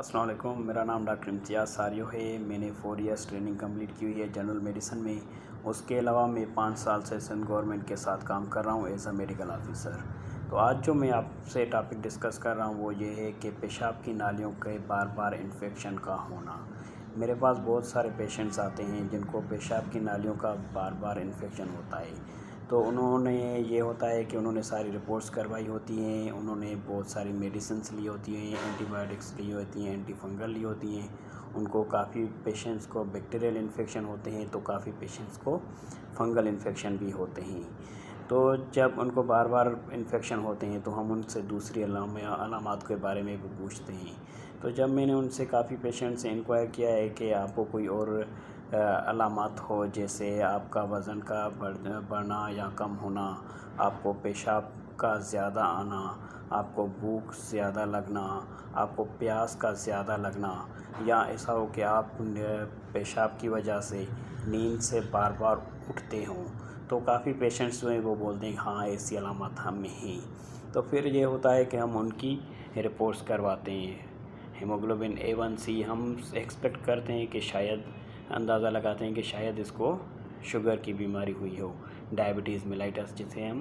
السلام علیکم، میرا نام ڈاکٹر امتیاز ساریو ہے۔ میں نے 4 ایئرس ٹریننگ کمپلیٹ کی ہوئی ہے جنرل میڈیسن میں۔ اس کے علاوہ میں 5 سال سے سندھ گورنمنٹ کے ساتھ کام کر رہا ہوں ایز اے میڈیکل آفیسر۔ تو آج جو میں آپ سے ٹاپک ڈسکس کر رہا ہوں وہ یہ ہے کہ پیشاب کی نالیوں کے بار بار انفیکشن کا ہونا۔ میرے پاس بہت سارے پیشنٹس آتے ہیں جن کو پیشاب کی نالیوں کا بار بار انفیکشن ہوتا ہے۔ تو انہوں نے یہ ہوتا ہے کہ انہوں نے ساری رپورٹس کروائی ہوتی ہیں، انہوں نے بہت ساری میڈیسنس لی ہوتی ہیں، اینٹی بایوٹکس لی ہوتی ہیں، اینٹی فنگل لی ہوتی ہیں۔ ان کو کافی پیشنٹس کو بیکٹیریل انفیکشن ہوتے ہیں تو کافی پیشنٹس کو فنگل انفیکشن بھی ہوتے ہیں۔ تو جب ان کو بار بار انفیکشن ہوتے ہیں تو ہم ان سے دوسری علامات کے بارے میں بھی پوچھتے ہیں۔ تو جب میں نے ان سے کافی پیشنٹ سے انکوائر کیا ہے کہ آپ کو کوئی اور علامات ہو، جیسے آپ کا وزن کا بڑھنا یا کم ہونا، آپ کو پیشاب کا زیادہ آنا، آپ کو بھوک زیادہ لگنا، آپ کو پیاس کا زیادہ لگنا، یا ایسا ہو کہ آپ پیشاب کی وجہ سے نیند سے بار بار اٹھتے ہوں، تو کافی پیشنٹس جو ہیں وہ بولتے ہیں ہاں ایسی علامات ہم میں ہیں۔ تو پھر یہ ہوتا ہے کہ ہم ان کی رپورٹس کرواتے ہیں۔ ہیموگلوبن A1C ہم ایکسپیکٹ کرتے ہیں کہ شاید اندازہ لگاتے ہیں کہ شاید اس کو شوگر کی بیماری ہوئی ہو، ڈائبٹیز میلائٹس جسے ہم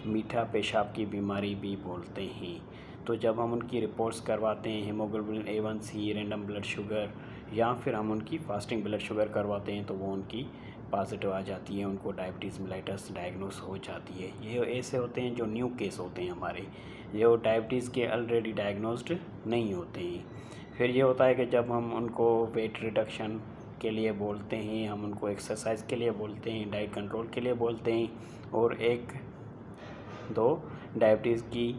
میٹھا پیشاب کی بیماری بھی بولتے ہیں۔ تو جب ہم ان کی رپورٹس کرواتے ہیں، haemoglobin A1C، random blood sugar, یا پھر ہم ان کی فاسٹنگ بلڈ شوگر کرواتے ہیں تو وہ ان کی پازیٹیو آ جاتی ہے، ان کو ڈائبٹیز میلائٹس ڈائگنوز ہو جاتی ہے۔ یہ ایسے ہوتے ہیں جو نیو کیس ہوتے ہیں ہمارے، جو ڈائبٹیز کے آلریڈی ڈائگنوزڈ نہیں ہوتے ہیں۔ پھر یہ ہوتا ہے کہ جب ہم ان کو ویٹ ریڈکشن کے لیے بولتے ہیں، ہم ان کو ایکسرسائز کے لیے بولتے ہیں، ڈائٹ کنٹرول کے لیے بولتے ہیں، اور 1-2 ڈائبٹیز کی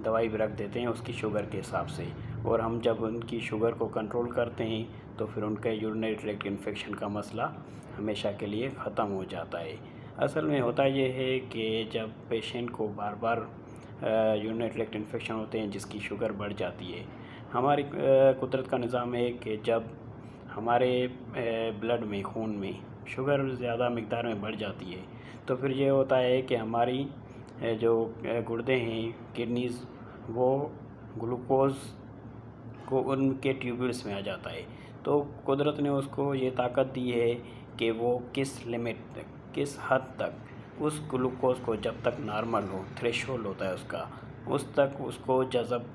دوائی بھی رکھ دیتے ہیں اس کی شوگر کے حساب سے، اور ہم جب ان کی شوگر کو کنٹرول کرتے ہیں تو پھر ان کے یورینری ٹریکٹ انفیکشن کا مسئلہ ہمیشہ کے لیے ختم ہو جاتا ہے۔ اصل میں ہوتا یہ ہے کہ جب پیشنٹ کو بار بار یورینری ٹریکٹ انفیکشن ہوتے ہیں جس کی شوگر بڑھ جاتی ہے، ہماری قدرت کا نظام ہے کہ جب ہمارے بلڈ میں، خون میں شوگر زیادہ مقدار میں بڑھ جاتی ہے تو پھر یہ ہوتا ہے کہ ہماری جو گردے ہیں، کڈنیز، وہ گلوکوز کو ان کے ٹیوبولس میں آ جاتا ہے۔ تو قدرت نے اس کو یہ طاقت دی ہے کہ وہ کس لمٹ تک، کس حد تک اس گلوکوز کو، جب تک نارمل ہو، تھریش ہولڈ ہوتا ہے اس کا، اس تک اس کو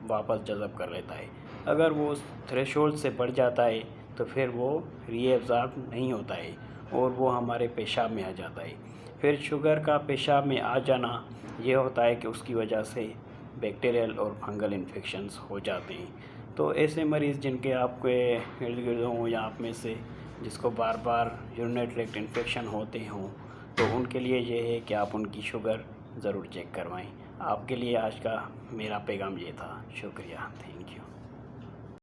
واپس جذب کر لیتا ہے۔ اگر وہ اس تھریش ہولڈ سے بڑھ جاتا ہے تو پھر وہ ری ایبزارب نہیں ہوتا ہے اور وہ ہمارے پیشاب میں آ جاتا ہے۔ پھر شوگر کا پیشاب میں آ جانا یہ ہوتا ہے کہ اس کی وجہ سے بیکٹیریل اور فنگل انفیکشنز ہو جاتے ہیں۔ تو ایسے مریض جن کے آپ کے ارد گرد ہوں یا آپ میں سے جس کو بار بار یورینری ٹریکٹ انفیکشن ہوتے ہوں، تو ان کے لیے یہ ہے کہ آپ ان کی شوگر ضرور چیک کروائیں۔ آپ کے لیے آج کا میرا پیغام یہ تھا۔ شکریہ، تھینک یو۔